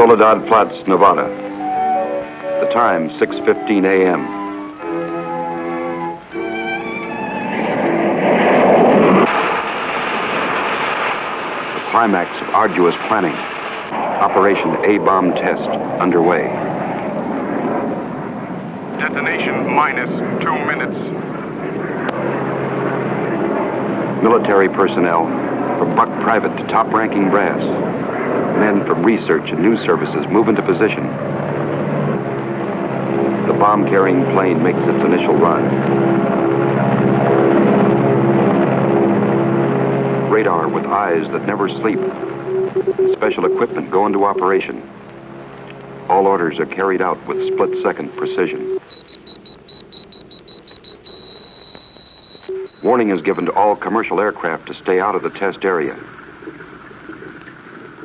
Soledad Flats, Nevada. The time, 6:15 a.m. The climax of arduous planning. Operation A-bomb test underway. Detonation minus 2 minutes. Military personnel, from buck private to top-ranking brass. Men from research and news services move into position. The bomb-carrying plane makes its initial run. Radar with eyes that never sleep. Special equipment go into operation. All orders are carried out with split-second precision. Warning is given to all commercial aircraft to stay out of the test area.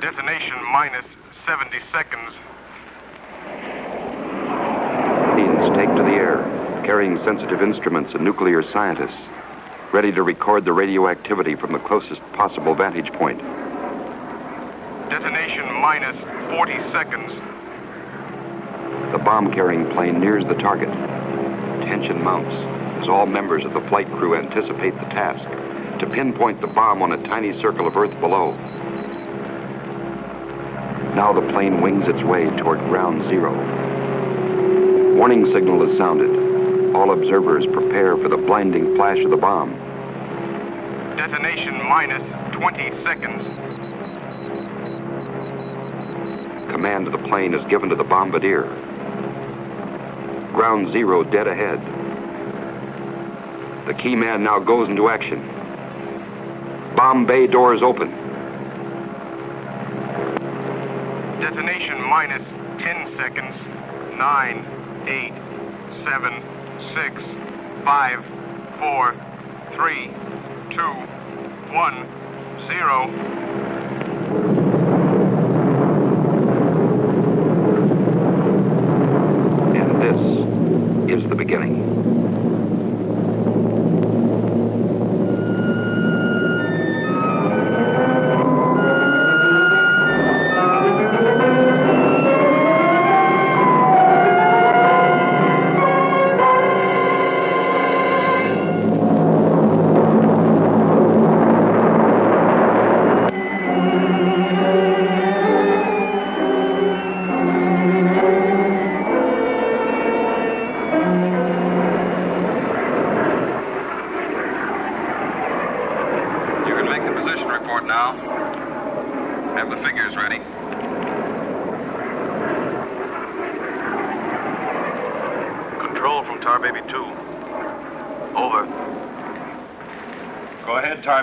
Detonation minus 70 seconds. Planes take to the air, carrying sensitive instruments and nuclear scientists, ready to record the radioactivity from the closest possible vantage point. Detonation minus 40 seconds. The bomb-carrying plane nears the target. Tension mounts as all members of the flight crew anticipate the task to pinpoint the bomb on a tiny circle of Earth below. Now the plane wings its way toward ground zero. Warning signal is sounded. All observers prepare for the blinding flash of the bomb. Detonation minus 20 seconds. Command of the plane is given to the bombardier. Ground zero dead ahead. The key man now goes into action. Bomb bay doors open. Detonation minus 10 seconds. 9, 8, 7, 6, 5, 4, 3, 2, 1, 0. And this is the beginning.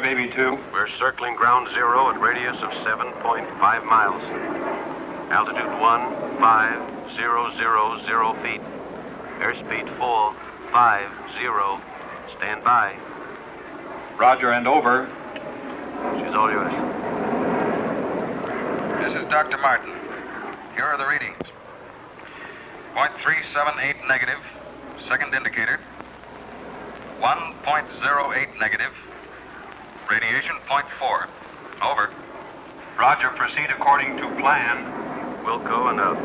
Baby 2. We're circling ground zero at radius of 7.5 miles. Altitude 15,000 feet. Airspeed 450. Stand by. Roger and over. She's all yours. This is Dr. Martin. Here are the readings. 0.378 negative. Second indicator. 1.08 negative. Radiation 0.4. Over. Roger, proceed according to plan. Wilco and out.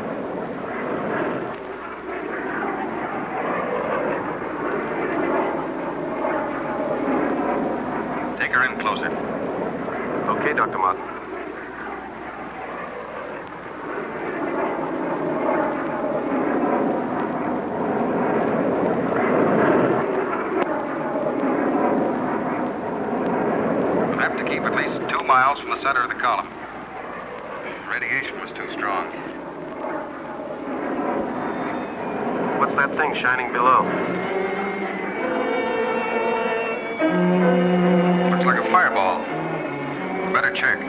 Take her in closer. Okay, Dr. Martin. Miles from the center of the column. Radiation was too strong. What's that thing shining below? Looks like a fireball. Better check.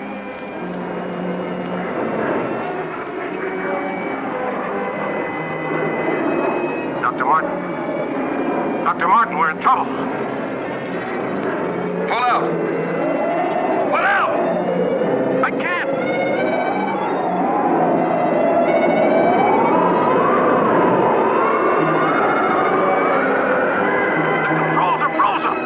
Dr. Martin. Dr. Martin, we're in trouble. Pull out. Pull out! I can't! The controls are frozen!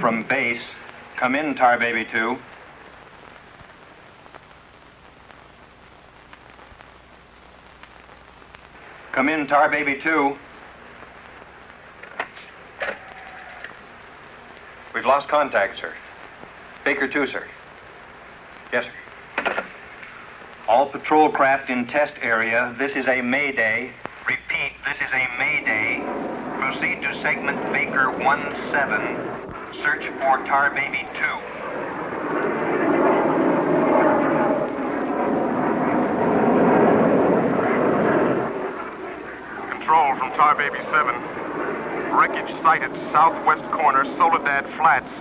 from base. Come in, Tar Baby 2. Come in, Tar Baby 2. We've lost contact, sir. Baker 2, sir. Yes, sir. All patrol craft in test area. This is a Mayday. Repeat, this is a Mayday. Proceed to segment Baker 17. Search for Tar Baby 2. Control from Tar Baby 7. Wreckage sighted southwest corner, Soledad Flats.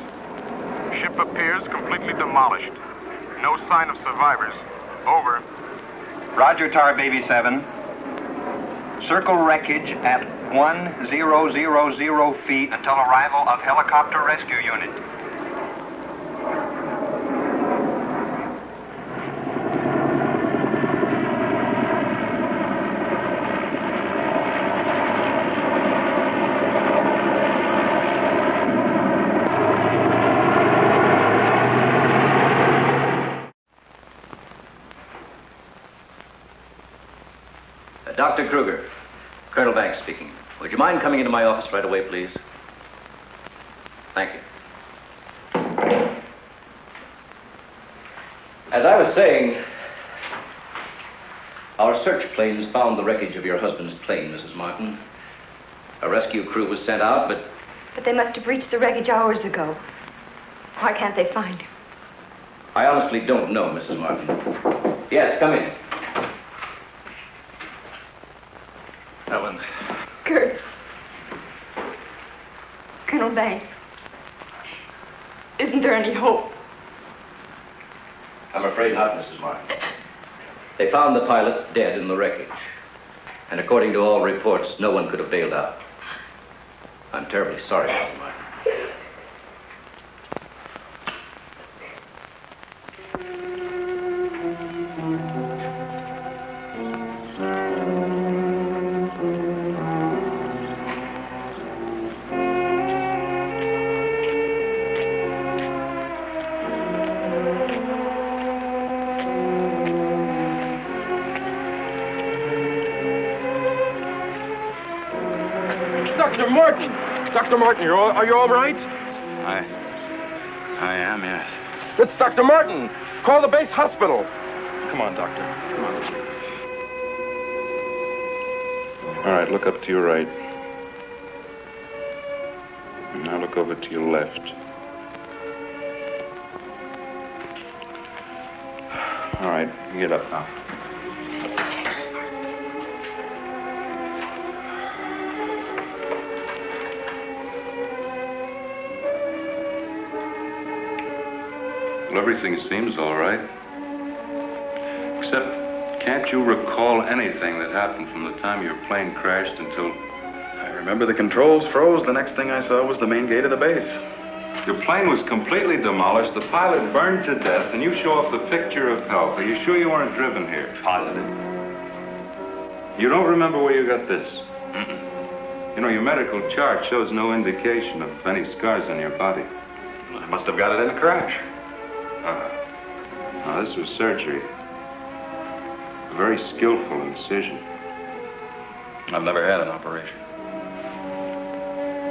Ship appears completely demolished. No sign of survivors. Over. Roger, Tar Baby 7. Circle wreckage at 1000 feet until arrival of helicopter rescue unit. Dr. Kruger, Colonel Banks speaking. Would you mind coming into my office right away, please? Thank you. As I was saying, our search planes found the wreckage of your husband's plane, Mrs. Martin. A rescue crew was sent out, but... But they must have reached the wreckage hours ago. Why can't they find him? I honestly don't know, Mrs. Martin. Yes, come in. Ellen. Kurt. Colonel Banks. Isn't there any hope? I'm afraid not, Mrs. Martin. They found the pilot dead in the wreckage. And according to all reports, no one could have bailed out. I'm terribly sorry, Mrs. Martin. Dr. Martin, are you all right? I am, yes. It's Dr. Martin. Call the base hospital. Come on, Doctor. Come on. All right, look up to your right. And now look over to your left. All right, you get up now. Well, everything seems all right. Except, can't you recall anything that happened from the time your plane crashed until... I remember the controls froze. The next thing I saw was the main gate of the base. Your plane was completely demolished, the pilot burned to death, and you show off the picture of health. Are you sure you weren't driven here? Positive. You don't remember where you got this? Mm-mm. You know, your medical chart shows no indication of any scars on your body. I must have got it in a crash. Now, this was surgery. A very skillful incision. I've never had an operation.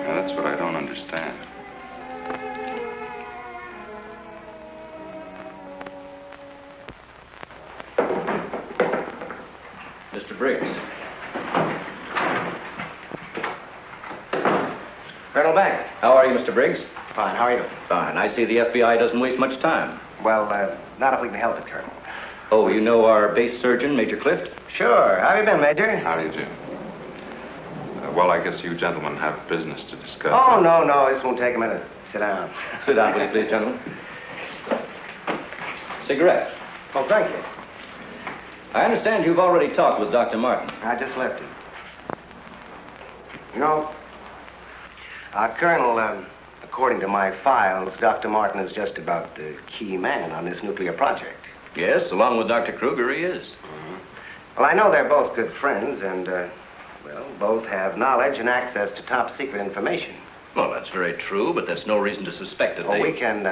Now, that's what I don't understand. Mr. Briggs. Colonel Banks. How are you, Mr. Briggs? Fine, how are you? Fine. I see the FBI doesn't waste much time. Well, not if we can help it, Colonel. Oh, you know our base surgeon, Major Clift? Sure. How have you been, Major? How do you do? Well, I guess you gentlemen have business to discuss. Oh, no. This won't take a minute. Sit down. Sit down, please, gentlemen. Cigarette. Oh, thank you. I understand you've already talked with Dr. Martin. I just left him. You know, Colonel, according to my files, Dr. Martin is just about the key man on this nuclear project. Yes, along with Dr. Kruger, he is. Mm-hmm. Well, I know they're both good friends, and, both have knowledge and access to top secret information. Well, that's very true, but that's no reason to suspect that Oh, we can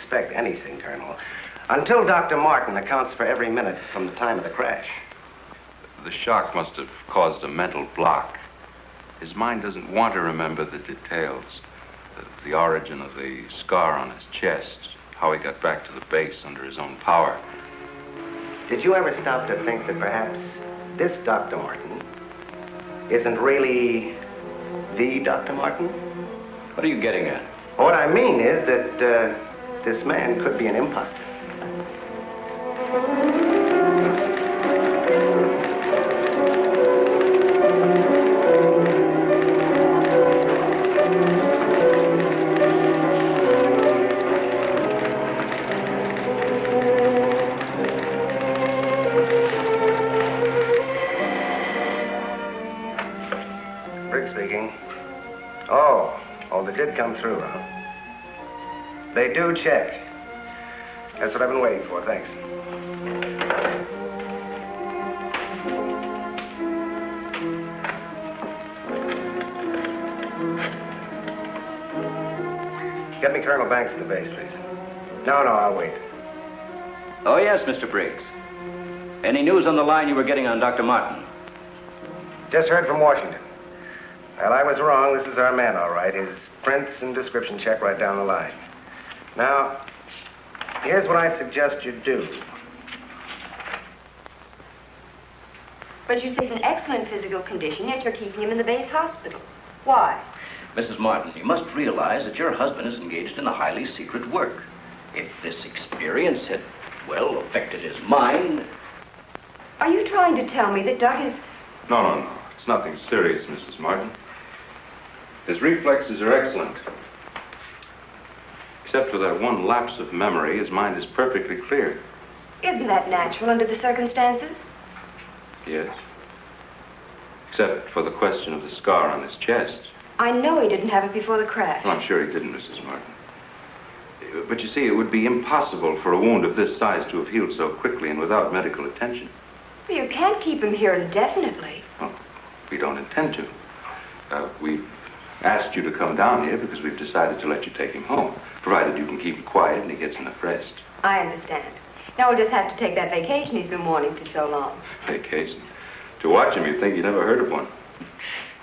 suspect anything, Colonel. Until Dr. Martin accounts for every minute from the time of the crash. The shock must have caused a mental block. His mind doesn't want to remember the details. The origin of the scar on his chest, how he got back to the base under his own power. Did you ever stop to think that perhaps this Dr. Martin isn't really the Dr. Martin? What are you getting at? What I mean is that this man could be an imposter. They did come through, huh? They do check. That's what I've been waiting for, thanks. Get me Colonel Banks at the base, please. No, I'll wait. Oh, yes, Mr. Briggs. Any news on the line you were getting on Dr. Martin? Just heard from Washington. Well, I was wrong. This is our man, all right. His prints and description check right down the line. Now, here's what I suggest you do. But you say he's in excellent physical condition, yet you're keeping him in the base hospital. Why? Mrs. Martin, you must realize that your husband is engaged in a highly secret work. If this experience had, well, affected his mind... Are you trying to tell me that Doug is... No. It's nothing serious, Mrs. Martin. His reflexes are excellent. Except for that one lapse of memory, his mind is perfectly clear. Isn't that natural under the circumstances? Yes. Except for the question of the scar on his chest. I know he didn't have it before the crash. Well, I'm sure he didn't, Mrs. Martin. But you see, it would be impossible for a wound of this size to have healed so quickly and without medical attention. Well, you can't keep him here indefinitely. Well, we don't intend to. We've asked you to come down here because we've decided to let you take him home, provided you can keep him quiet and he gets enough rest. I understand. Now we'll just have to take that vacation he's been wanting for so long. Vacation? To watch him, you'd think you'd never heard of one.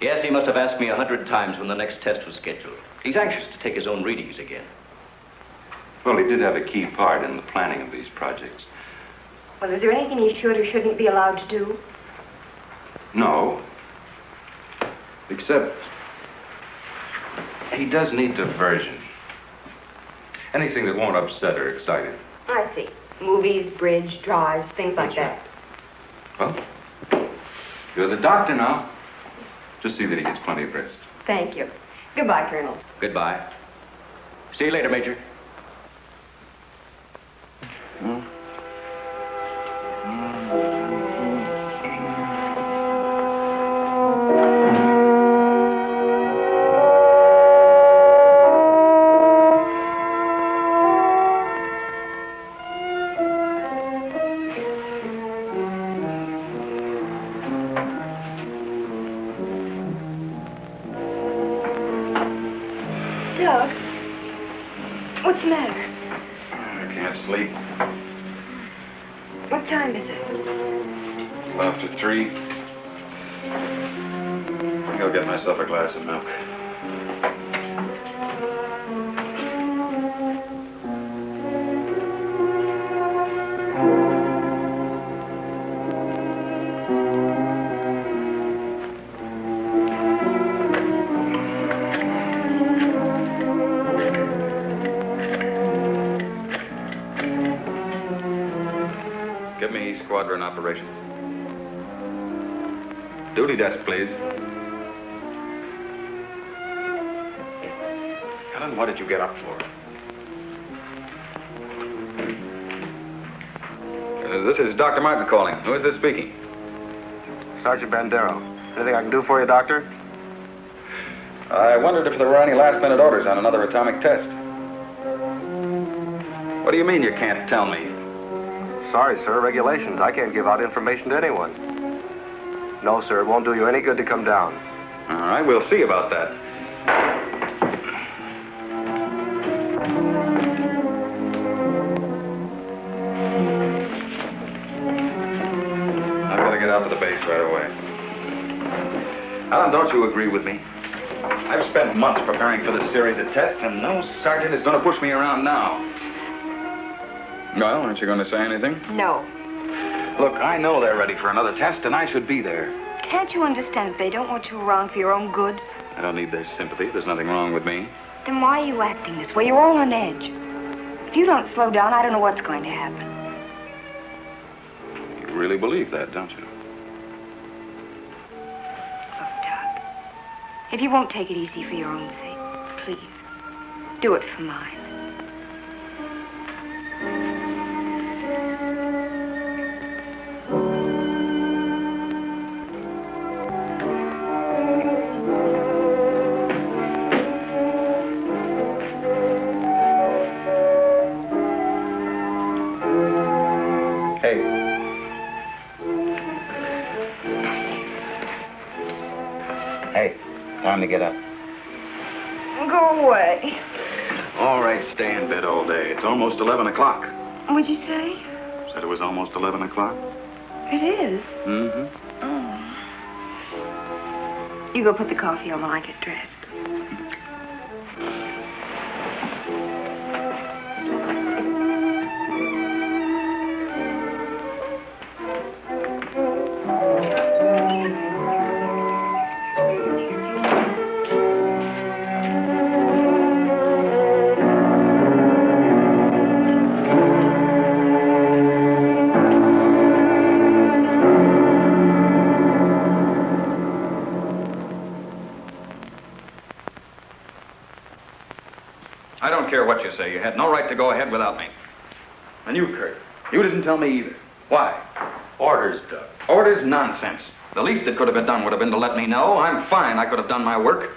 Yes, he must have asked me 100 times when the next test was scheduled. He's anxious to take his own readings again. Well, he did have a key part in the planning of these projects. Well, is there anything he should or shouldn't be allowed to do? No. Except he does need diversion. Anything that won't upset or excite him. I see. Movies, bridge, drives, things like that. Well, you're the doctor now. Just see that he gets plenty of rest. Thank you. Goodbye, Colonel. Goodbye. See you later, Major. Doug, what's the matter? I can't sleep. What time is it? After 3. I think I'll get myself a glass of milk. Give me squadron operations. Duty desk, please. Helen, what did you get up for? This is Dr. Martin calling. Who is this speaking? Sergeant Bandero. Anything I can do for you, Doctor? I wondered if there were any last-minute orders on another atomic test. What do you mean you can't tell me? Sorry, sir. Regulations. I can't give out information to anyone. No, sir. It won't do you any good to come down. All right, we'll see about that. right away. Alan, don't you agree with me? I've spent months preparing for this series of tests, and no sergeant is going to push me around now. Well, aren't you going to say anything? No. Look, I know they're ready for another test, and I should be there. Can't you understand that they don't want you around for your own good? I don't need their sympathy. There's nothing wrong with me. Then why are you acting this way? You're all on edge. If you don't slow down, I don't know what's going to happen. You really believe that, don't you? Look, Doc, if you won't take it easy for your own sake, please, do it for mine. Time to get up. Go away. All right, stay in bed all day. It's almost 11 o'clock. What'd you say? Said it was almost 11 o'clock. It is? Mm-hmm. Oh. You go put the coffee on while I get dressed. I don't care what you say. You had no right to go ahead without me. And you, Kurt, you didn't tell me either. Why? Orders, Doug. Orders? Nonsense. The least that could have been done would have been to let me know. I'm fine. I could have done my work.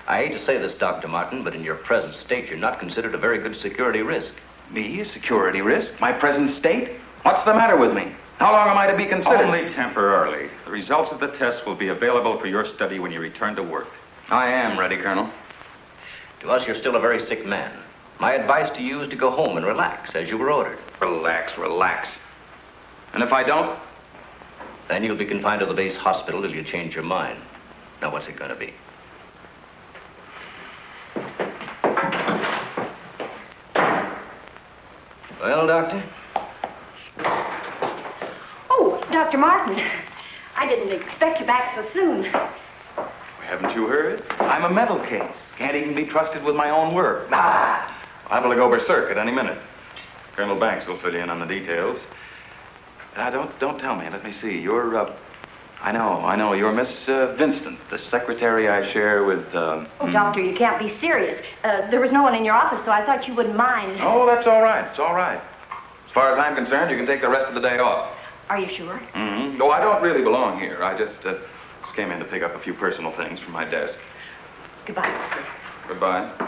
I hate to say this, Dr. Martin, but in your present state, you're not considered a very good security risk. Me, a security risk? My present state? What's the matter with me? How long am I to be considered? Only temporarily. The results of the test will be available for your study when you return to work. I am ready, Colonel. To us, you're still a very sick man. My advice to you is to go home and relax, as you were ordered. Relax, relax. And if I don't? Then you'll be confined to the base hospital till you change your mind. Now, what's it going to be? Well, Doctor? Oh, Dr. Martin. I didn't expect you back so soon. Haven't you heard? I'm a mental case. Can't even be trusted with my own work. Liable to go berserk at any minute. Colonel Banks will fill you in on the details. Don't tell me. Let me see. You're, I know. You're Miss Vincent, the secretary I share with, Oh, Doctor, you can't be serious. There was no one in your office, so I thought you wouldn't mind. Oh, that's all right. It's all right. As far as I'm concerned, you can take the rest of the day off. Are you sure? Mm-hmm. No, I don't really belong here. I just came in to pick up a few personal things from my desk. Goodbye, Doctor. Goodbye.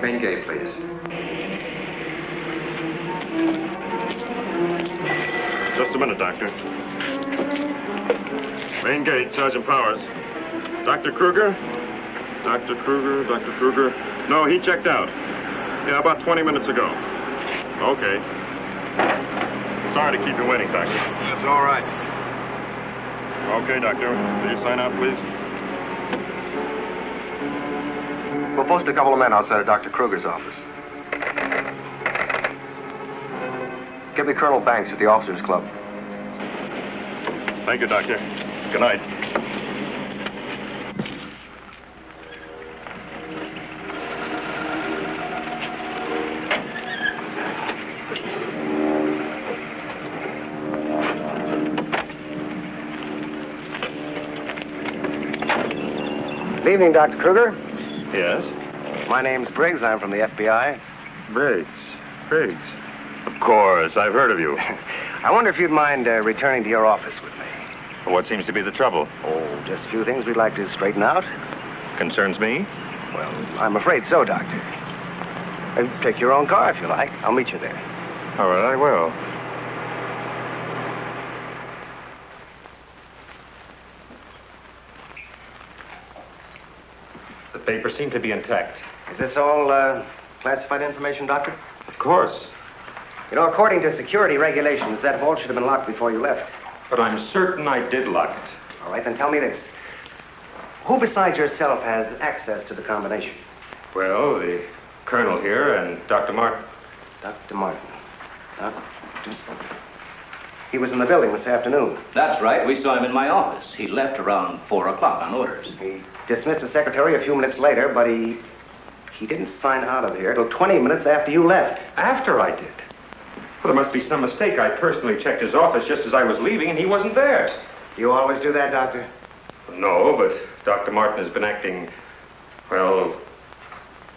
Main gate, please. Just a minute, Doctor. Main gate, Sergeant Powers. Dr. Kruger? Dr. Kruger. No, he checked out. Yeah, about 20 minutes ago. Okay. Sorry to keep you waiting, Doctor. That's all right. Okay, Doctor. Will you sign out, please? We'll post a couple of men outside of Dr. Kruger's office. Give me Colonel Banks at the Officers Club. Thank you, Doctor. Good night. Good evening, Dr. Kruger. Yes? My name's Briggs. I'm from the FBI. Briggs. Of course, I've heard of you. I wonder if you'd mind returning to your office with me. What seems to be the trouble? Oh, just a few things we'd like to straighten out. Concerns me? Well, I'm afraid so, Doctor. Take your own car if you like. I'll meet you there. All right, I will. The papers seem to be intact. Is this all classified information, Doctor? Of course. You know, according to security regulations, that vault should have been locked before you left. But I'm certain I did lock it. All right, then tell me this. Who besides yourself has access to the combination? Well, the colonel here and Dr. Martin. Dr. Martin. He was in the building this afternoon. That's right. We saw him in my office. He left around 4 o'clock on orders. He dismissed the secretary a few minutes later, but he didn't sign out of here till 20 minutes after you left. After I did? Well, there must be some mistake. I personally checked his office just as I was leaving, and he wasn't there. You always do that, Doctor? No, but Dr. Martin has been acting, well,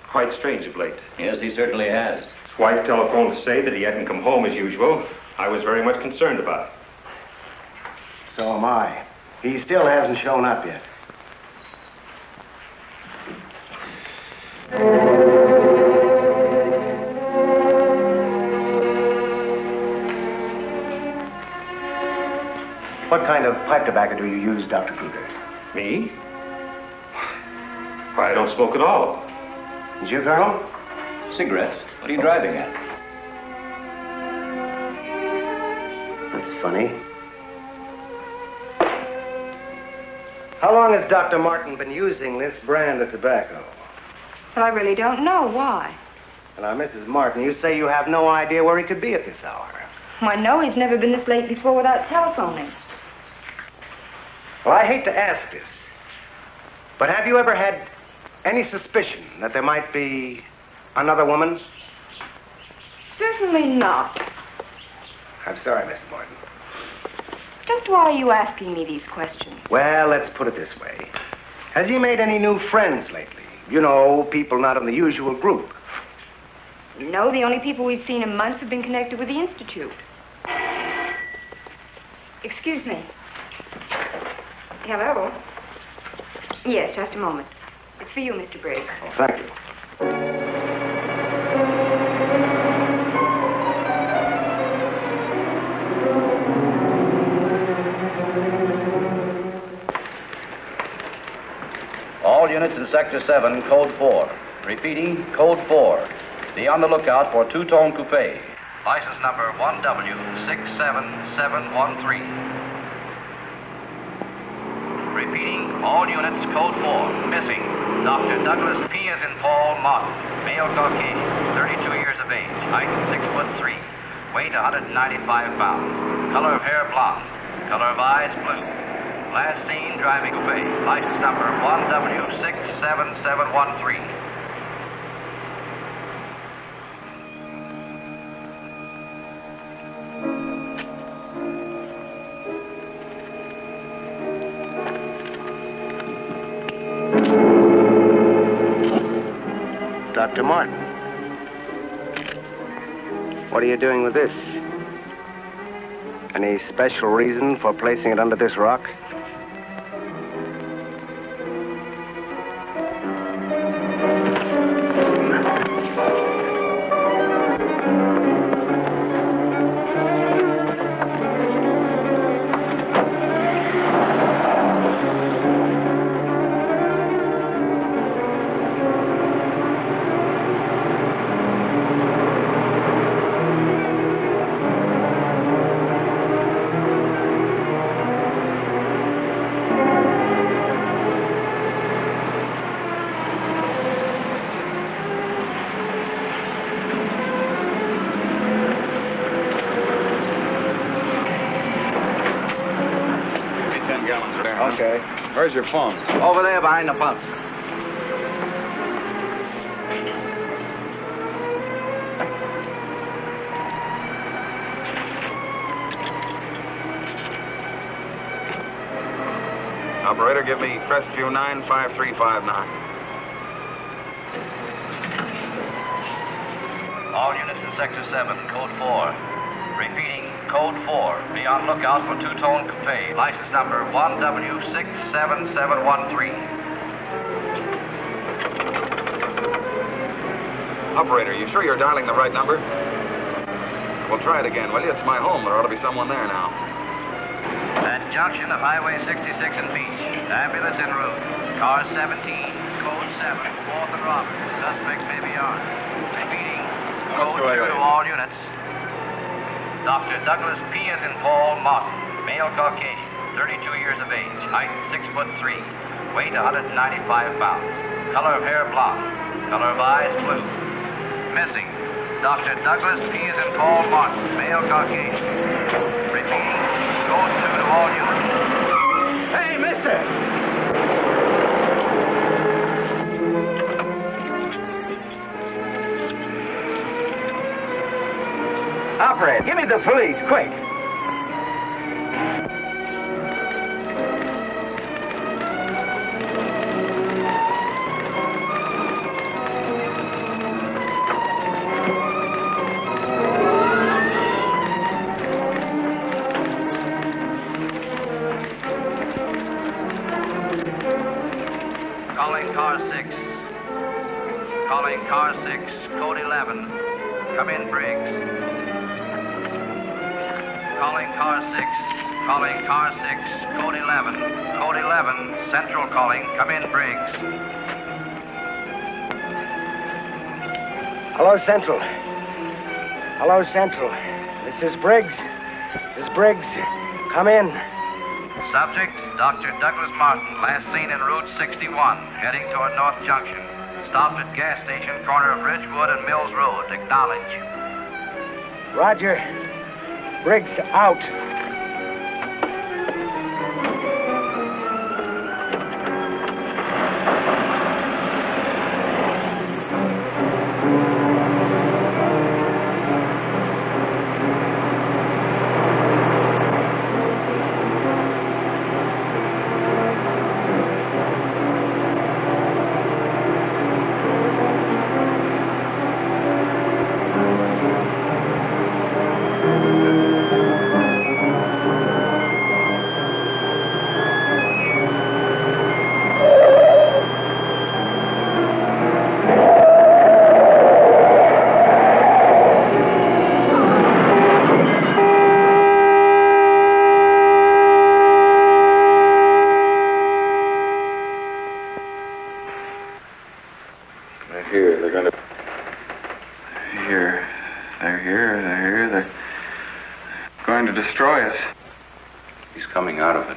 quite strange of late. Yes, he certainly has. His wife telephoned to say that he hadn't come home as usual. I was very much concerned about it. So am I. He still hasn't shown up yet. What kind of pipe tobacco do you use, Dr. Kruger? Me? Why, I don't smoke at all. Did you, Colonel? Cigarettes? What are you driving at? That's funny. How long has Dr. Martin been using this brand of tobacco? Well, I really don't know. Why? Now, Mrs. Martin, you say you have no idea where he could be at this hour. Well, I know he's never been this late before without telephoning. Well, I hate to ask this, but have you ever had any suspicion that there might be another woman? Certainly not. I'm sorry, Mrs. Martin. Just why are you asking me these questions? Well, let's put it this way. Has he made any new friends lately? You know, people not in the usual group. No, the only people we've seen in months have been connected with the Institute. Excuse me. Hello? Yes, just a moment. It's for you, Mr. Briggs. Oh, thank you. All units in Sector 7, Code 4. Repeating, Code 4. Be on the lookout for two-tone coupe. License number 1W67713. Repeating, all units, Code 4. Missing, Dr. Douglas P. as in Paul Martin. Male Caucasian, 32 years of age. Height 6'3". Weight 195 pounds. Color of hair blonde. Color of eyes blue. Last seen driving coupe. License number 1W67713. Dr. Martin. What are you doing with this? Any special reason for placing it under this rock? Okay. Where's your phone? Over there behind the pump. Operator, give me Crestview 95359. All units in Sector 7, Code 4. Repeating, Code 4. Be on lookout for two-tone coupe. License number 1W67713. Operator, you sure you're dialing the right number? We'll try it again, will you? It's my home. There ought to be someone there now. At junction of Highway 66 and Beach. Ambulance en route. Car 17, Code 7, 4th and Roberts. Suspect may be armed. Repeating, Code 2 to all units. Dr. Douglas P. as in Paul Martin. Male Caucasian, 32 years of age. Height 6'3". Weight 195 pounds. Color of hair blonde. Color of eyes blue. Missing, Dr. Douglas P. as in Paul Martin. Male Caucasian. Repeating, Code 2 to all units. Hey, mister! Operator, give me the police, quick. Calling car 6. Calling car 6, Code 11. Come in, Briggs. Calling car 6. Calling car 6, Code 11. Code 11, Central calling. Come in, Briggs. Hello, Central. Hello, Central. This is Briggs. This is Briggs. Come in. Subject, Dr. Douglas Martin, last seen en Route 61, heading toward North Junction. Stopped at gas station, corner of Ridgewood and Mills Road. Acknowledge. Roger. Briggs out. He's coming out of it.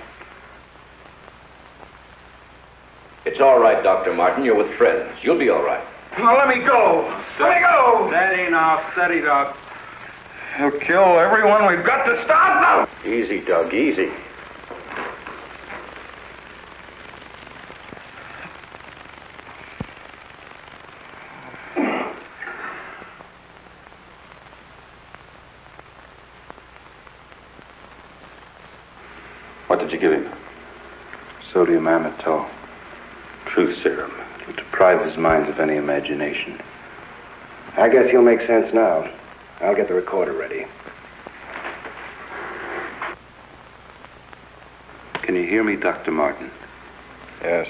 It's all right, Dr. Martin. You're with friends. You'll be all right. Now, let me go. Let me go. Steady now, steady, Doc. He'll kill everyone. We've got to stop now. Easy, Doug, easy. What did you give him? Sodium amytal. Truth serum. It will deprive his mind of any imagination. I guess he'll make sense now. I'll get the recorder ready. Can you hear me, Dr. Martin? Yes.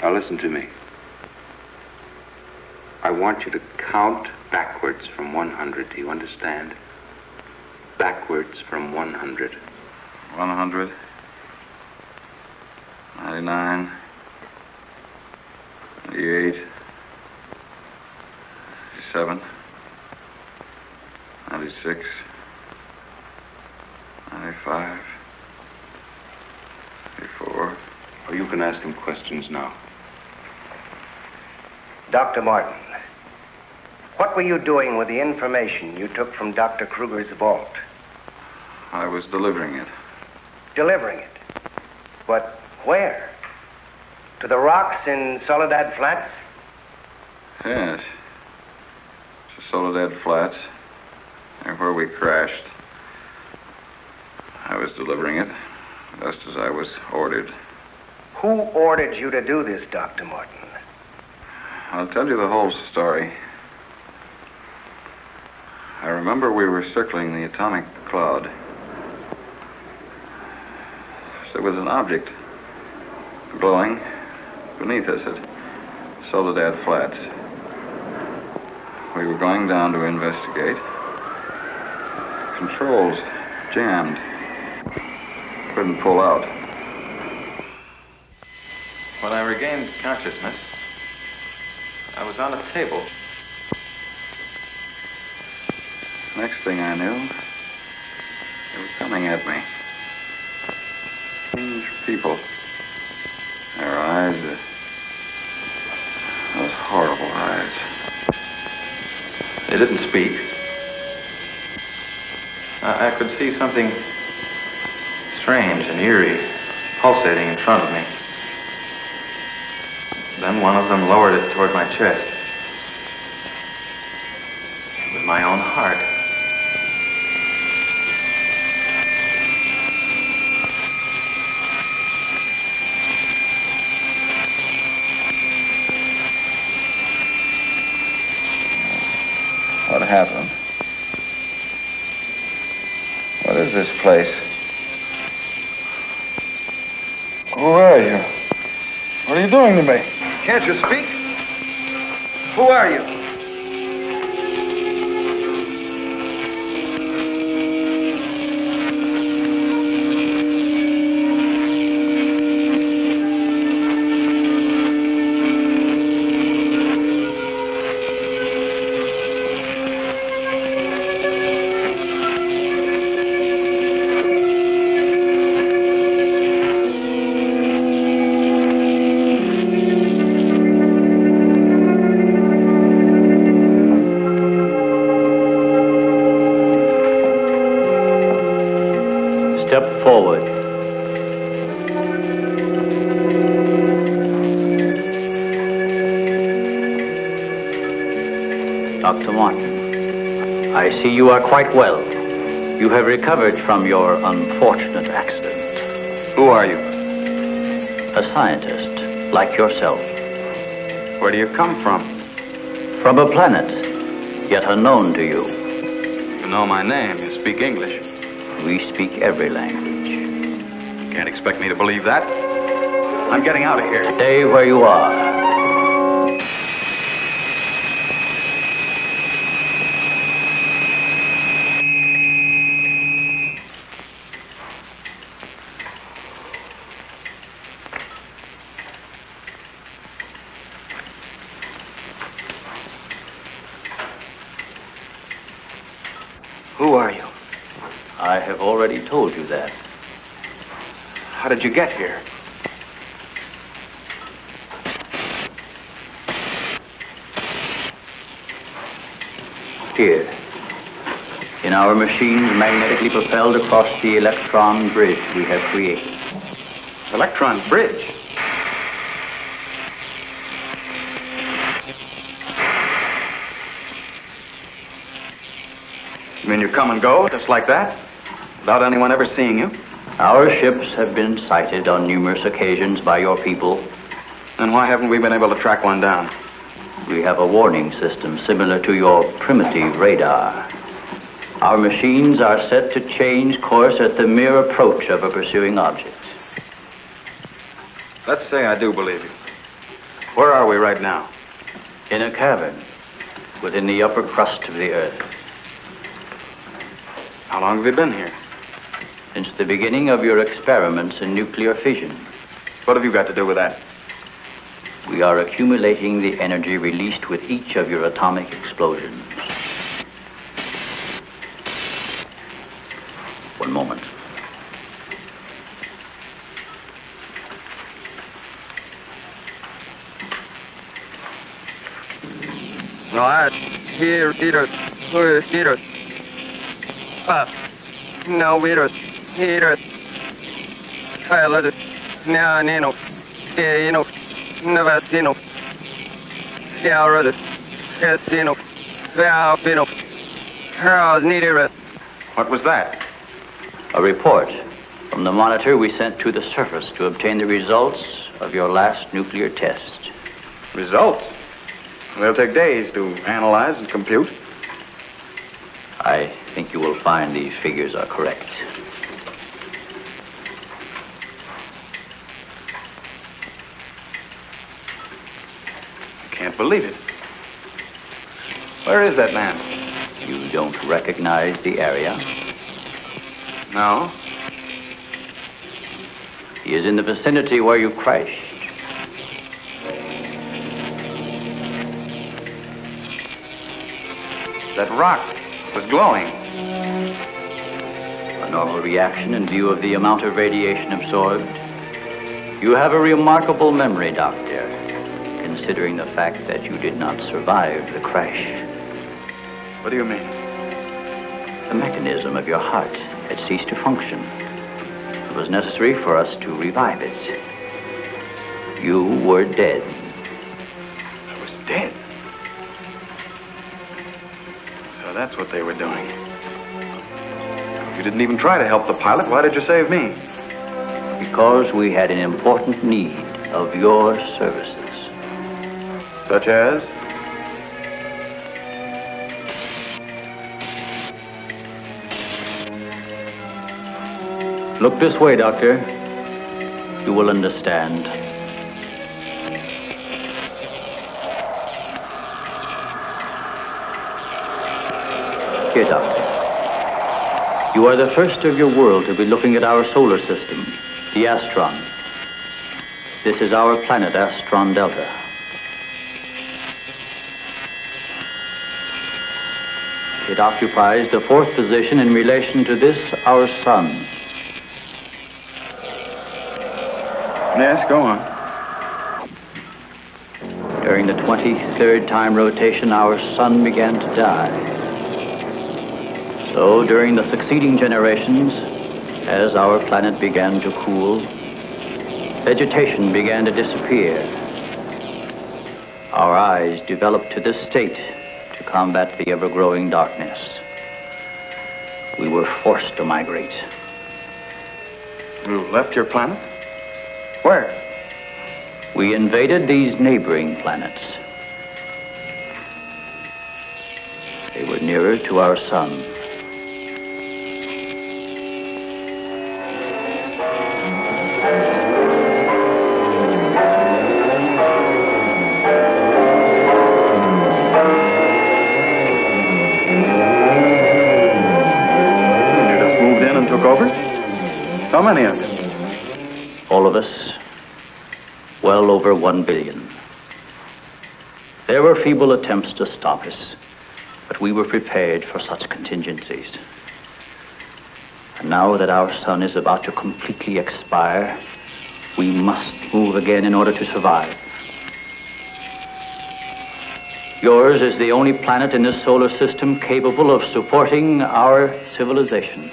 Now listen to me. I want you to count backwards from 100. Do you understand? Backwards from 100. 100. 99. 98. 97. 96. 95. 94. Or you can ask him questions now. Dr. Martin, what were you doing with the information you took from Dr. Kruger's vault? I was delivering it. Delivering it? But where? To the rocks in Soledad Flats? Yes. To Soledad Flats. There where we crashed. I was delivering it, just as I was ordered. Who ordered you to do this, Dr. Martin? I'll tell you the whole story. I remember we were circling the atomic cloud. There was an object glowing beneath us at Soledad Flats. We were going down to investigate. Controls jammed. Couldn't pull out. When I regained consciousness, I was on a table. Next thing I knew, they were coming at me. Strange people. Their eyes, those horrible eyes. They didn't speak. I could see something strange and eerie pulsating in front of me. Then one of them lowered it toward my chest. It was my own heart. What happened? What is this place? Who are you? What are you doing to me? Can't you speak? Who are you? Forward. Dr. Martin, I see you are quite well. You have recovered from your unfortunate accident. Who are you? A scientist, like yourself. Where do you come from? From a planet, yet unknown to you. You know my name. You speak English. We speak every language. Can't expect me to believe that. I'm getting out of here. Stay where you are. Who are you? I have already told you that. How did you get here? Here. In our machines magnetically propelled across the electron bridge we have created. Electron bridge? You mean you come and go, just like that? Without anyone ever seeing you? Our ships have been sighted on numerous occasions by your people. Then why haven't we been able to track one down? We have a warning system similar to your primitive radar. Our machines are set to change course at the mere approach of a pursuing object. Let's say I do believe you. Where are we right now? In a cavern within the upper crust of the Earth. How long have you been here? Since the beginning of your experiments in nuclear fission. What have you got to do with that? We are accumulating the energy released with each of your atomic explosions. One moment. No, I hear it. No, we don't hear it. I let it. Now, Nino. Nino. Never, Nino. Yeah, I read it. Yes, Nino. Yeah, Nino. How needed it. What was that? A report from the monitor we sent to the surface to obtain the results of your last nuclear test. Results? They'll take days to analyze and compute. I think you will find these figures are correct. I can't believe it. Where is that man? You don't recognize the area? No. He is in the vicinity where you crashed. That rock was glowing. A normal reaction in view of the amount of radiation absorbed. You have a remarkable memory, Doctor, considering the fact that you did not survive the crash. What do you mean? The mechanism of your heart had ceased to function. It was necessary for us to revive it. You were dead. I was dead? So that's what they were doing. You didn't even try to help the pilot. Why did you save me? Because we had an important need of your services. Such as? Look this way, Doctor. You will understand. Here, Doctor. You are the first of your world to be looking at our solar system, the Astron. This is our planet, Astron Delta. It occupies the fourth position in relation to this, our sun. Yes, go on. During the 23rd time rotation, our sun began to die. So, during the succeeding generations, as our planet began to cool, vegetation began to disappear. Our eyes developed to this state to combat the ever-growing darkness. We were forced to migrate. You left your planet? Where? We invaded these neighboring planets. They were nearer to our sun. You just moved in and took over? How many of you? All of us, well over 1 billion. There were feeble attempts to stop us, but we were prepared for such contingencies. And now that our sun is about to completely expire, we must move again in order to survive. Yours is the only planet in this solar system capable of supporting our civilization.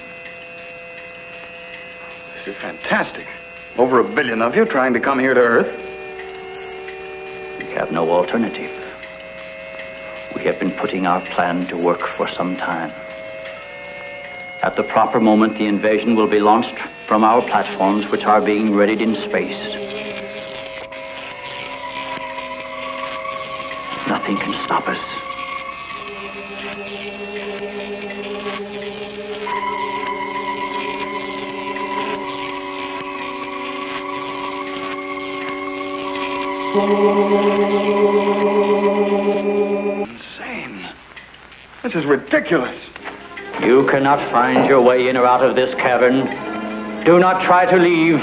This is fantastic. Over 1 billion of you trying to come here to Earth. We have no alternative. We have been putting our plan to work for some time. At the proper moment, the invasion will be launched from our platforms, which are being readied in space. Nothing can stop us. Insane. This is ridiculous. You cannot find your way in or out of this cavern. Do not try to leave.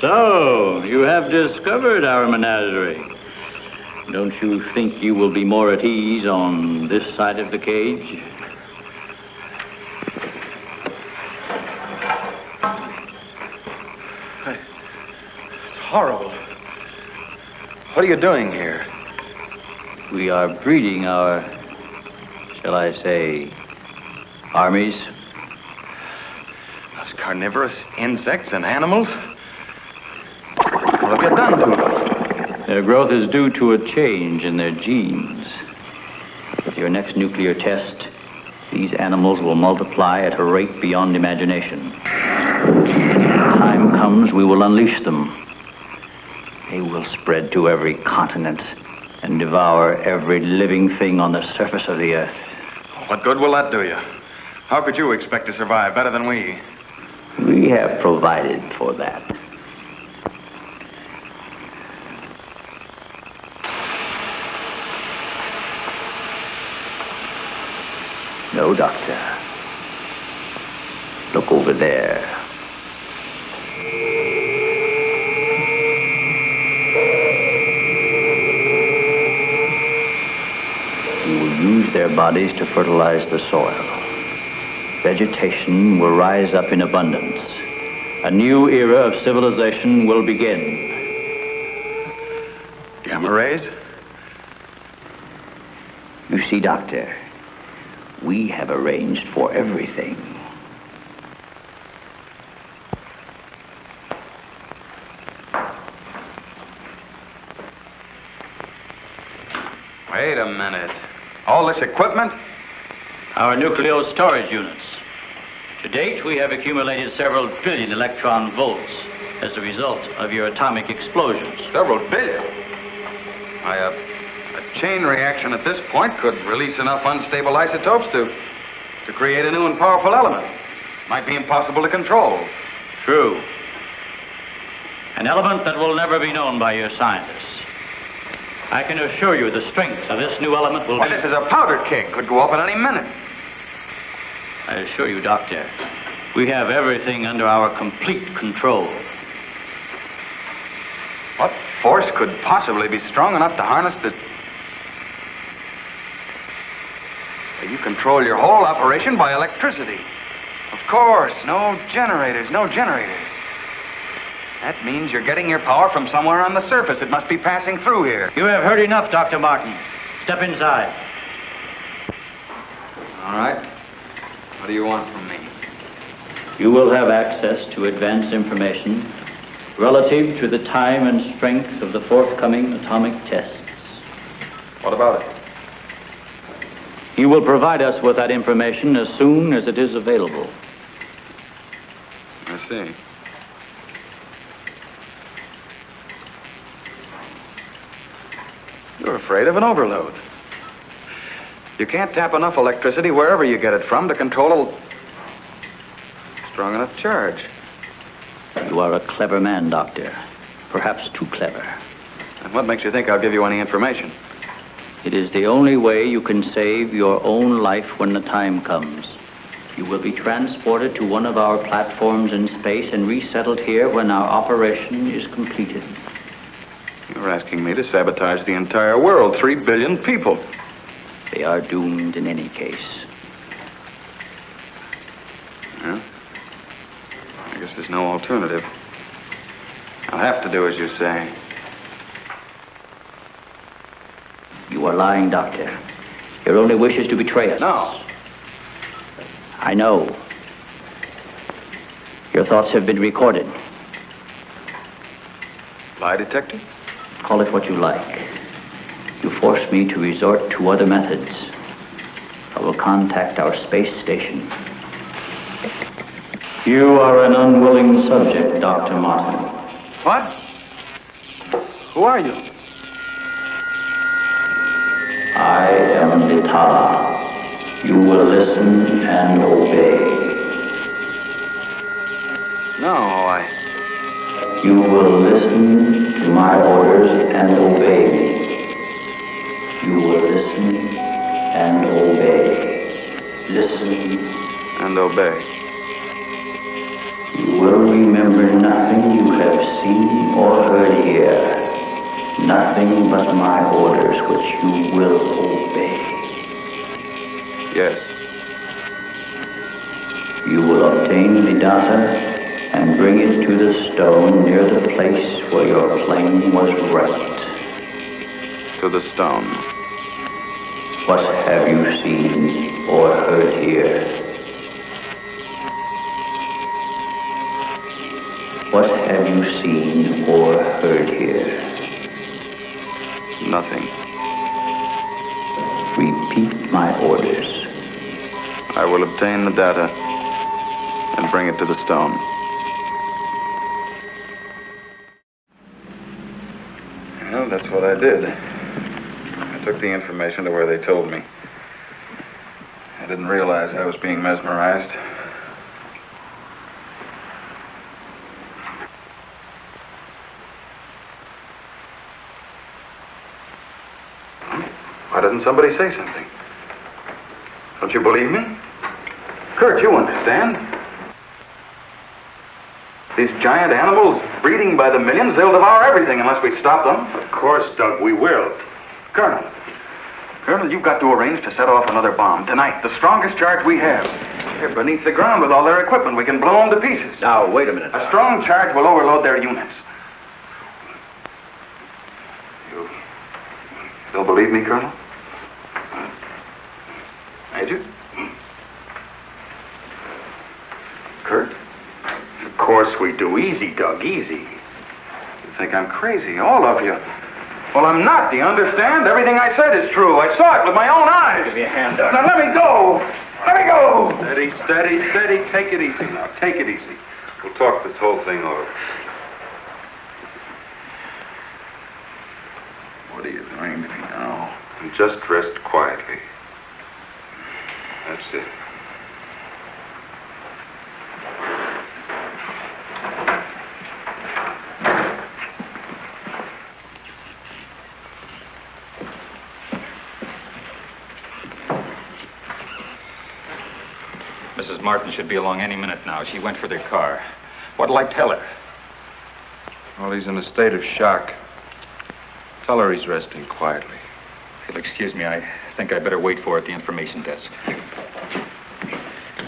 So, you have discovered our menagerie. Don't you think you will be more at ease on this side of the cage? It's horrible. What are you doing here? We are breeding our, shall I say, armies. Those carnivorous insects and animals? What have you done to them? Their growth is due to a change in their genes. With your next nuclear test, these animals will multiply at a rate beyond imagination. When the time comes, we will unleash them. They will spread to every continent and devour every living thing on the surface of the earth. What good will that do you? How could you expect to survive better than we? We have provided for that. No, Doctor. Look over there. We will use their bodies to fertilize the soil. Vegetation will rise up in abundance. A new era of civilization will begin. Gamma rays? You see, Doctor, we have arranged for everything. Wait a minute. All this equipment? Our nuclear storage units. To date, we have accumulated several billion electron volts as a result of your atomic explosions. Several billion? A chain reaction at this point could release enough unstable isotopes to create a new and powerful element. Might be impossible to control. True. An element that will never be known by your scientists. I can assure you the strength of this new element will be... This is a powder keg. Could go off at any minute. I assure you, Doctor, we have everything under our complete control. What force could possibly be strong enough to harness the... You control your whole operation by electricity. Of course, no generators. That means you're getting your power from somewhere on the surface. It must be passing through here. You have heard enough, Dr. Martin. Step inside. All right. What do you want from me? You will have access to advanced information relative to the time and strength of the forthcoming atomic tests. What about it? You will provide us with that information as soon as it is available. I see. You're afraid of an overload. You can't tap enough electricity wherever you get it from to control a strong enough charge. You are a clever man, Doctor. Perhaps too clever. And what makes you think I'll give you any information? It is the only way you can save your own life when the time comes. You will be transported to one of our platforms in space and resettled here when our operation is completed. You're asking me to sabotage the entire world, 3 billion people. They are doomed in any case. Yeah? I guess there's no alternative. I'll have to do as you say. You are lying, Doctor. Your only wish is to betray us. No. I know. Your thoughts have been recorded. Lie detector? Call it what you like. You force me to resort to other methods. I will contact our space station. You are an unwilling subject, Dr. Martin. What? Who are you? I am Bettar. You will listen and obey. No, You will listen to my orders and obey me. You will listen and obey. Listen and obey. You will remember nothing you have seen or heard here. Nothing but my orders which you will obey. Yes. You will obtain the data and bring it to the stone near the place where your plane was wrecked. To the stone. What have you seen or heard here? What have you seen or heard here? Nothing. Repeat my orders. I will obtain the data and bring it to the stone. Well, that's what I did. I took the information to where they told me. I didn't realize I was being mesmerized. Why doesn't somebody say something? Don't you believe me? Kurt, you understand. These giant animals breeding by the millions, they'll devour everything unless we stop them. Of course, Doug, we will. Colonel, you've got to arrange to set off another bomb tonight. The strongest charge we have. They're beneath the ground with all their equipment. We can blow them to pieces. Now, wait a minute. A strong charge will overload their units. You'll believe me, Colonel? Major? Kurt? Of course we do. Easy, Doug, easy. You think I'm crazy, all of you. Well, I'm not, do you understand? Everything I said is true. I saw it with my own eyes. Give me a hand, Doug. Now, let me go. Let me go. Steady, steady, steady. Take it easy now. Take it easy. We'll talk this whole thing over. What are you doing to me now? And just rest quietly. That's it. Mrs. Martin should be along any minute now. She went for their car. What'll I tell her? Well, he's in a state of shock. Tell her he's resting quietly. If you'll excuse me, I think I'd better wait for her at the information desk.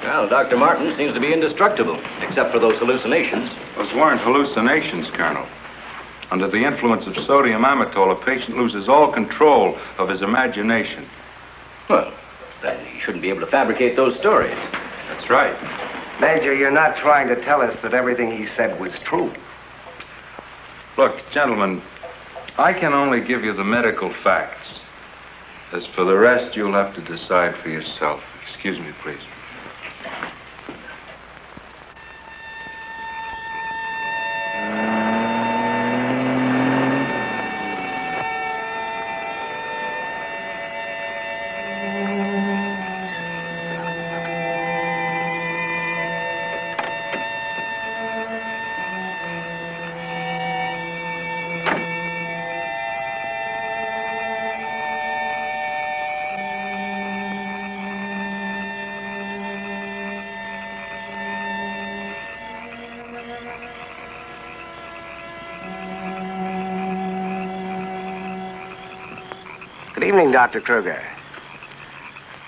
Well, Dr. Martin seems to be indestructible, except for those hallucinations. Those weren't hallucinations, Colonel. Under the influence of sodium amytal, a patient loses all control of his imagination. Well, then he shouldn't be able to fabricate those stories. That's right. Major, you're not trying to tell us that everything he said was true. Look, gentlemen, I can only give you the medical facts. As for the rest, you'll have to decide for yourself. Excuse me, please. Good evening, Dr. Kruger.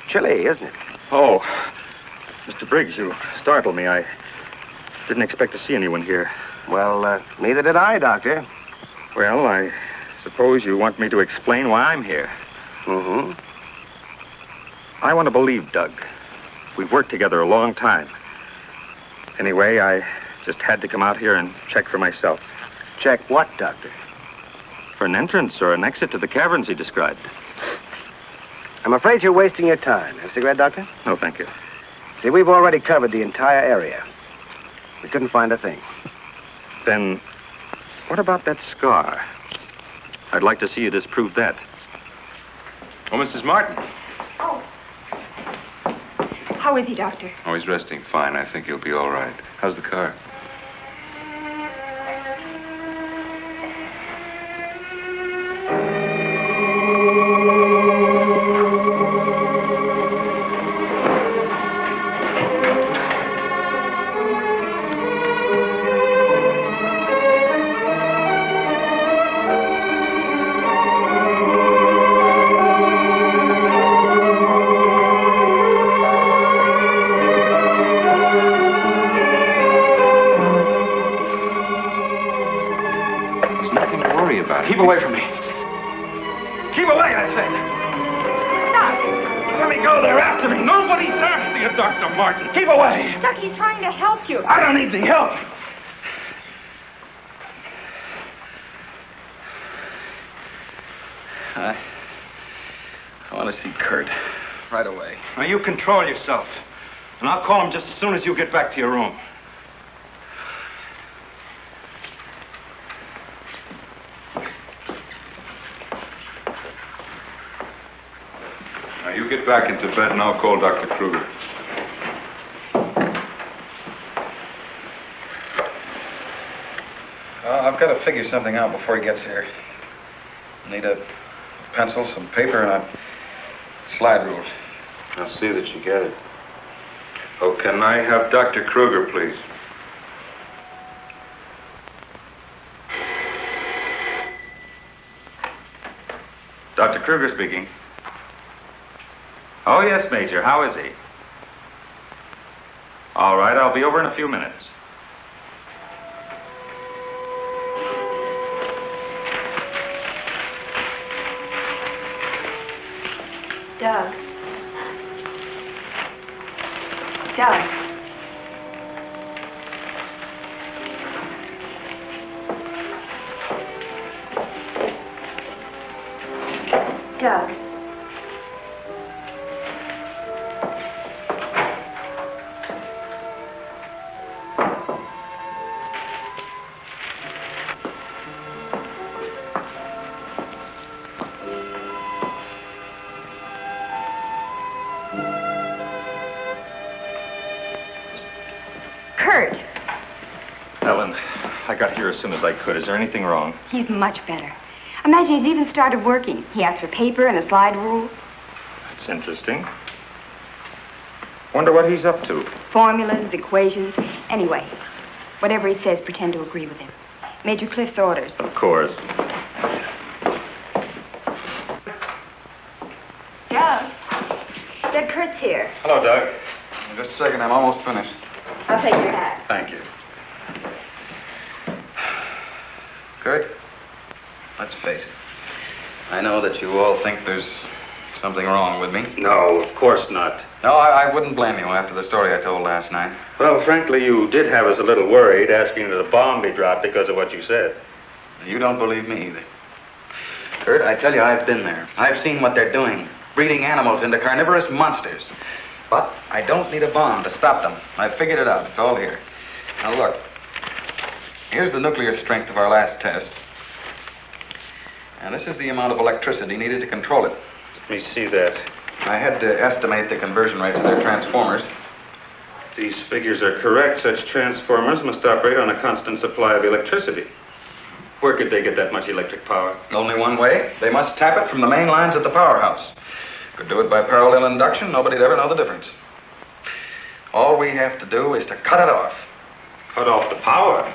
Chilly, isn't it? Oh, Mr. Briggs, you startled me. I didn't expect to see anyone here. Well, neither did I, Doctor. Well, I suppose you want me to explain why I'm here. Mm-hmm. I want to believe Doug. We've worked together a long time. Anyway, I just had to come out here and check for myself. Check what, Doctor? For an entrance or an exit to the caverns he described. I'm afraid you're wasting your time. Have a cigarette, Doctor? No, thank you. See, we've already covered the entire area. We couldn't find a thing. Then, what about that scar? I'd like to see you disprove that. Oh, Mrs. Martin. Oh. How is he, Doctor? Oh, he's resting fine. I think he'll be all right. How's the car? Keep away from me. Keep away, I said. Doc! Let me go. They're after me. Nobody's after you, Dr. Martin. Keep away. Doc, he's trying to help you. I don't need the help. I want to see Kurt right away. Now, you control yourself. And I'll call him just as soon as you get back to your room. You get back into bed and I'll call Dr. Kruger. I've got to figure something out before he gets here. I need a pencil, some paper, and a slide rule. I'll see that you get it. Oh, can I have Dr. Kruger, please? Dr. Kruger speaking. Oh, yes, Major. How is he? All right, I'll be over in a few minutes. Doug. Doug. Doug. Kurt. Ellen, I got here as soon as I could. Is there anything wrong? He's much better. Imagine he's even started working. He asked for paper and a slide rule. That's interesting. Wonder what he's up to. Formulas, equations. Anyway, whatever he says, pretend to agree with him. Major Cliff's orders. Of course. Doug. Doug, Kurt's here. Hello, Doug. Just a second, I'm almost finished. I'll take your hat. Thank you. Kurt, let's face it. I know that you all think there's something wrong with me. No, of course not. No, I wouldn't blame you after the story I told last night. Well, frankly, you did have us a little worried, asking that a bomb be dropped because of what you said. You don't believe me either. Kurt, I tell you, I've been there. I've seen what they're doing, breeding animals into carnivorous monsters. But I don't need a bomb to stop them. I've figured it out. It's all here. Now, look. Here's the nuclear strength of our last test. And this is the amount of electricity needed to control it. Let me see that. I had to estimate the conversion rates of their transformers. These figures are correct. Such transformers must operate on a constant supply of electricity. Where could they get that much electric power? Only one way. They must tap it from the main lines at the powerhouse. Could do it by parallel induction. Nobody'd ever know the difference. All we have to do is to cut it off. Cut off the power?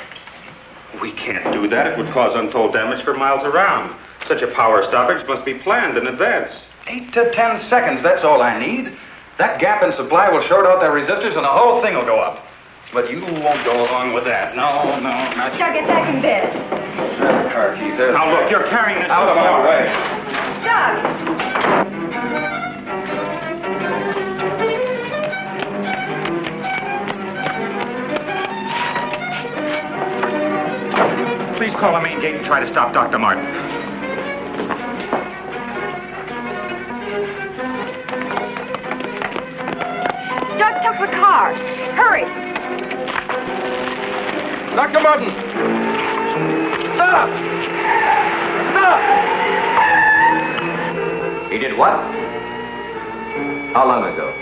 We can't do that. It would cause untold damage for miles around. Such a power stoppage must be planned in advance. 8 to 10 seconds, that's all I need. That gap in supply will short out their resistors and the whole thing will go up. But you won't go along with that. No, not you. Doug, get back in bed. Car keys there. Now look, you're carrying this out of my way. Doug! Please call the main gate and try to stop Dr. Martin. Doug took the car. Hurry. Dr. Martin! Stop! Stop! He did what? How long ago?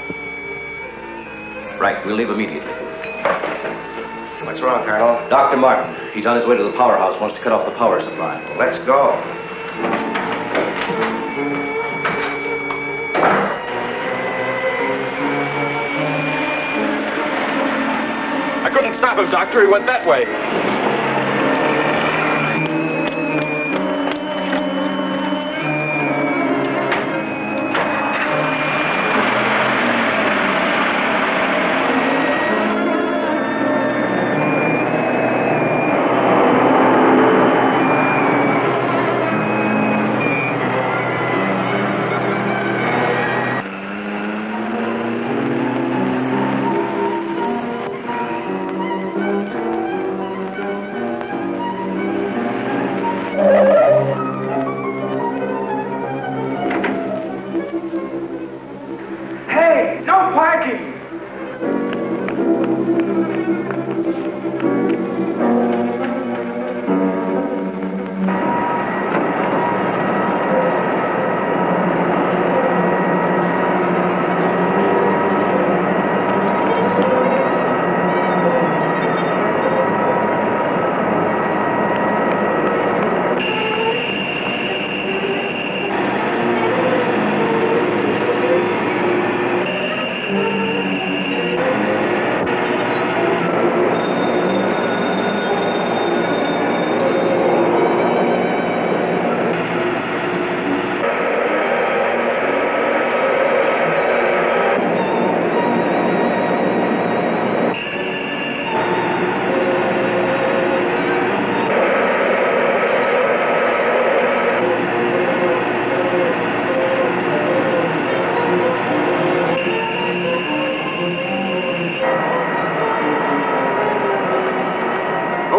Right, we'll leave immediately. What's wrong, Colonel? Dr. Martin, he's on his way to the powerhouse, wants to cut off the power supply. Let's go. I couldn't stop him, Doctor. He went that way.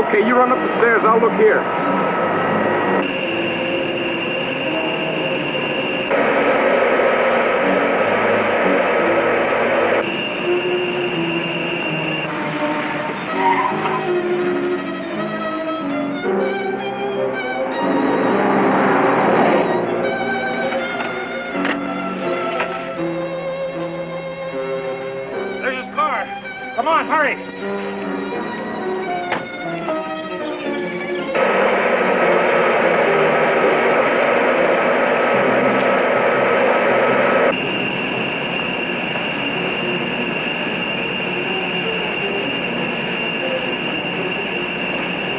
Okay, you run up the stairs. I'll look here. There's his car. Come on, hurry.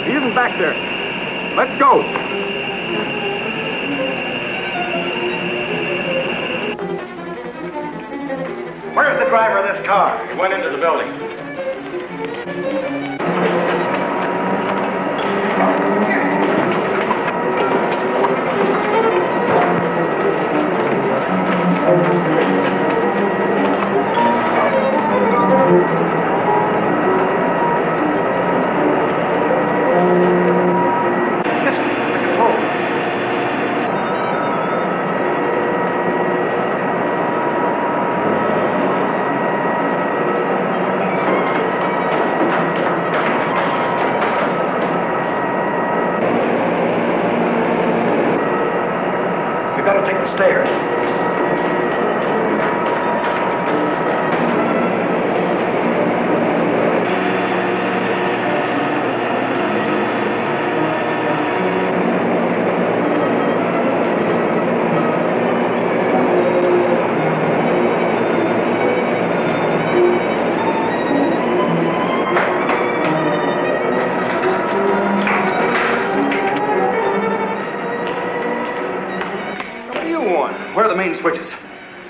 He isn't back there. Let's go. Where's the driver of this car? He went into the building.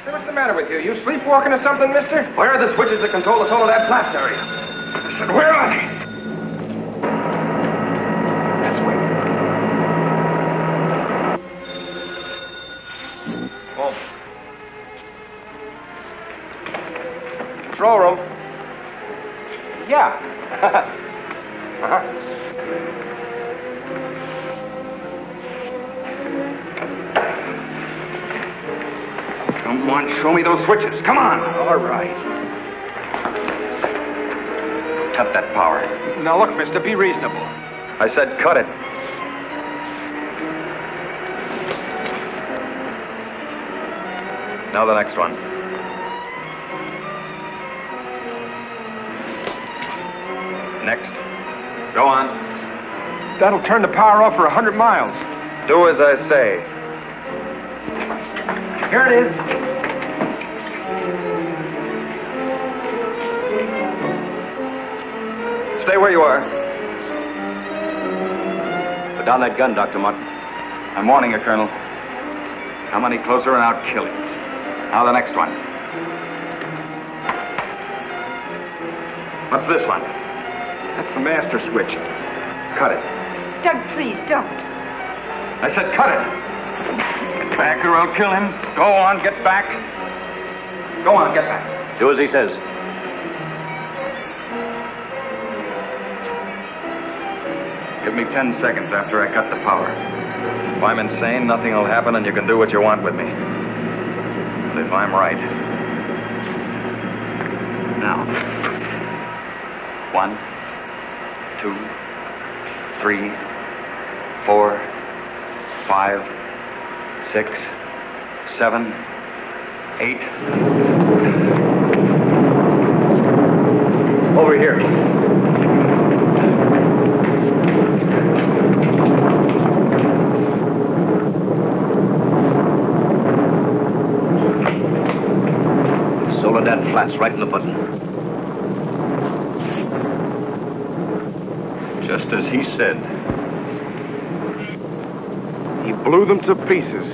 Hey, what's the matter with you? You sleepwalking or something, mister? Where are the switches that control the solar that blast area? I said, where are they? This way. Oh. Control room. Yeah. Uh-huh. Come on, show me those switches. Come on. All right. Cut that power. Now, look, mister, be reasonable. I said cut it. Now the next one. Next. Go on. That'll turn the power off for 100 miles. Do as I say. Here it is. Stay where you are. Put down that gun, Dr. Martin. I'm warning you, Colonel. Come any closer and I'll kill you. Now the next one. What's this one? That's the master switch. Cut it. Doug, please, don't. I said cut it. Get back or I'll kill him. Go on, get back. Go on, get back. Do as he says. Give me 10 seconds after I cut the power. If I'm insane, nothing will happen and you can do what you want with me. But if I'm right... Now. 1, 2, 3, 4, 5, 6, 7, 8. Over here. Soledad flats right in the button. Just as he said. He blew them to pieces.